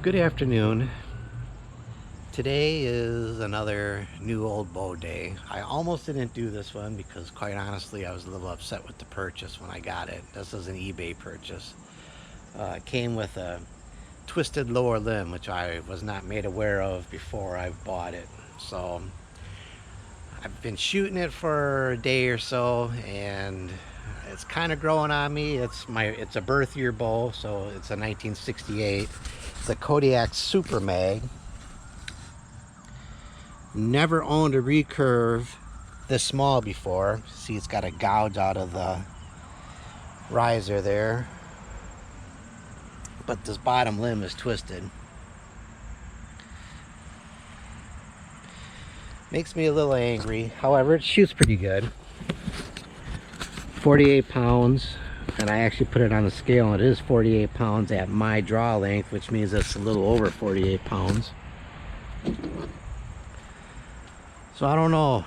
Good afternoon. Today is another new old bow day. I almost didn't do this one because quite honestly I was a little upset with the purchase when I got it. This is an eBay purchase. It came with a twisted lower limb, which I was not made aware of before I bought it. So I've been shooting it for a day or so and it's kind of growing on me. It's a birth year bow, so it's a 1968. It's a Kodiak Super Mag. Never owned a recurve this small before. See, it's got a gouge out of the riser there, but this bottom limb is twisted. Makes me a little angry. However, it shoots pretty good. 48 pounds, and I actually put it on the scale and it is 48 pounds at my draw length, which means it's a little over 48 pounds. So I don't know.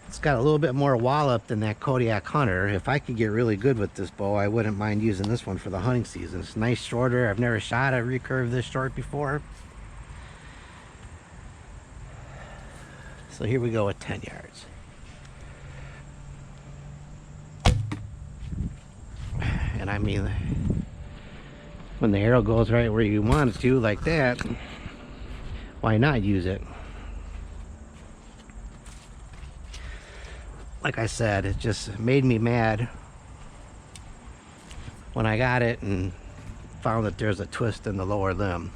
It's got a little bit more wallop than that Kodiak Hunter. If I could get really good with this bow, I wouldn't mind using this one for the hunting season. It's nice shorter. I've never shot a recurve this short before. So here we go with 10 yards. And I mean, when the arrow goes right where you want it to, like that, why not use it? Like I said, it just made me mad when I got it and found that there's a twist in the lower limb.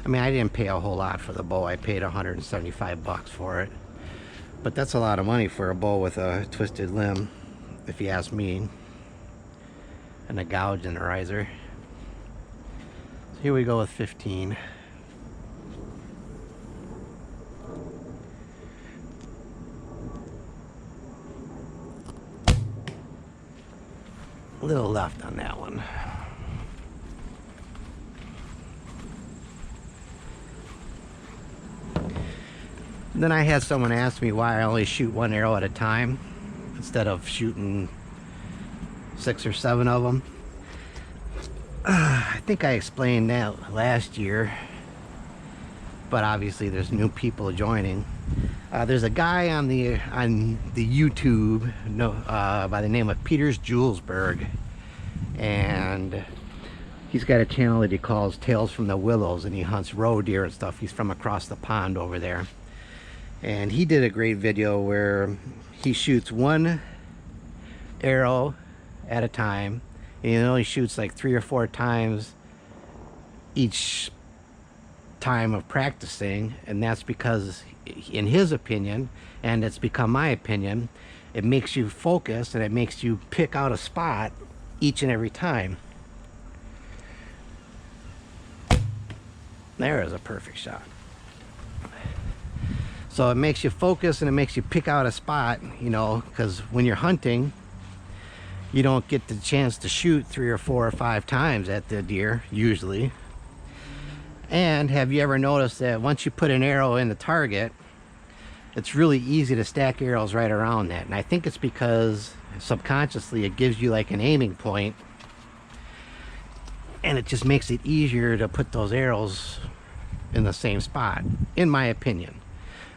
I mean, I didn't pay a whole lot for the bow. I paid 175 bucks for it. But that's a lot of money for a bow with a twisted limb, if you ask me. And a gouge in the riser. So here we go with 15. A little left on that one. Then I had someone ask me why I only shoot one arrow at a time instead of shooting 6 or 7 of them. I think I explained that last year, but obviously there's new people joining. There's a guy on the YouTube by the name of Peters Julesburg, and he's got a channel that he calls Tales from the Willows, and he hunts roe deer and stuff. He's from across the pond over there. And he did a great video where he shoots one arrow at a time, and he only shoots like 3 or 4 times each time of practicing. And that's because, in his opinion, and it's become my opinion, it makes you focus and it makes you pick out a spot each and every time. There is a perfect shot. So it makes you focus and it makes you pick out a spot, you know, because when you're hunting, you don't get the chance to shoot 3 or 4 or 5 times at the deer, usually. And have you ever noticed that once you put an arrow in the target, it's really easy to stack arrows right around that? And I think it's because subconsciously it gives you like an aiming point, and it just makes it easier to put those arrows in the same spot, in my opinion.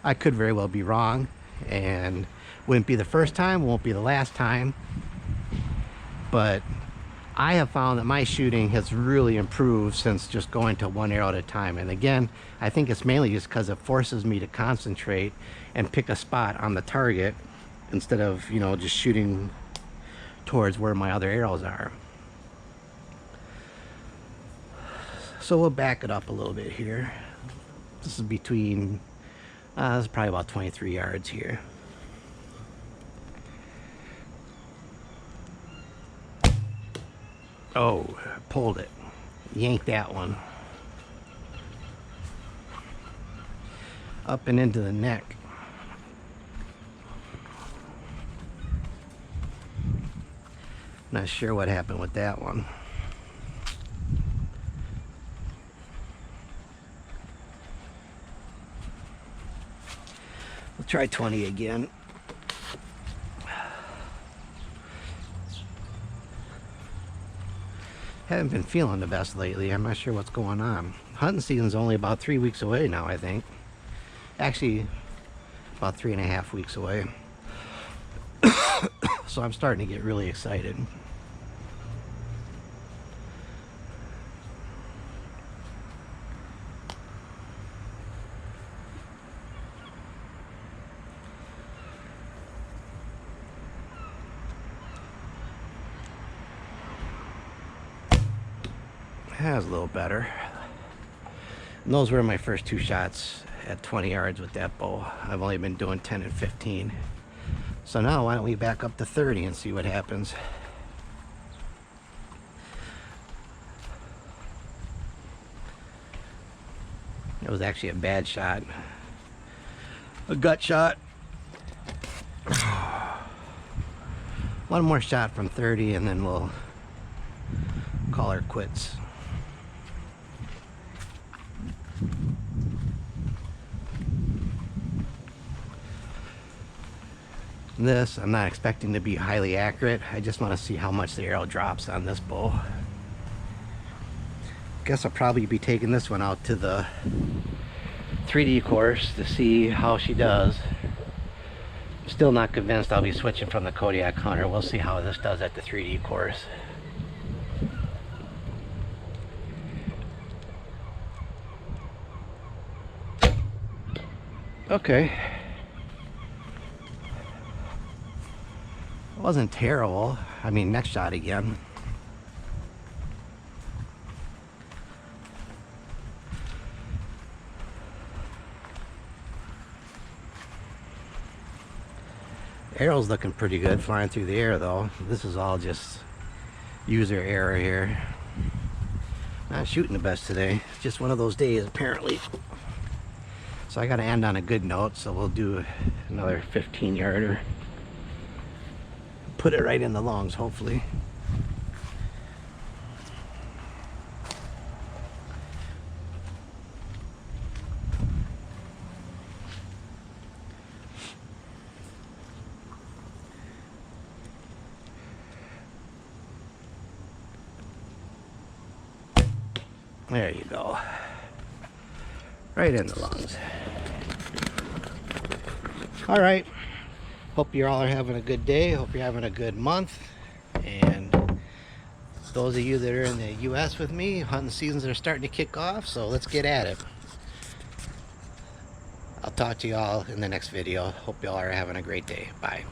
I could very well be wrong, and wouldn't be the first time, won't be the last time, but I have found that my shooting has really improved since just going to one arrow at a time. And again, I think it's mainly just because it forces me to concentrate and pick a spot on the target instead of, you know, just shooting towards where my other arrows are. So we'll back it up a little bit here. This is between this is probably about 23 yards here. Oh, pulled it. Yanked that one. Up and into the neck. Not sure what happened with that one. We'll try 20 again. Haven't been feeling the best lately. I'm not sure what's going on. Hunting season's only about 3 weeks away now, I think. Actually, about 3.5 weeks away. So I'm starting to get really excited. That was a little better. And those were my first 2 shots at 20 yards with that bow. I've only been doing 10 and 15. So now why don't we back up to 30 and see what happens. It was actually a bad shot. A gut shot. One more shot from 30 and then we'll call her quits. This, I'm not expecting to be highly accurate. I just want to see how much the arrow drops on this bow. Guess I'll probably be taking this one out to the 3D course to see how she does. Still not convinced I'll be switching from the Kodiak Hunter. We'll see how this does at the 3D course. Okay. It wasn't terrible. I mean, next shot again. Arrow's looking pretty good flying through the air though. This is all just user error here. Not shooting the best today. It's just one of those days apparently. So I gotta end on a good note, so we'll do another 15-yarder. Put it right in the lungs, hopefully. There you go. Right in the lungs. All right. Hope you all are having a good day. Hope you're having a good month. And those of you that are in the US with me, hunting seasons are starting to kick off, so let's get at it. I'll talk to you all in the next video. Hope you all are having a great day. Bye.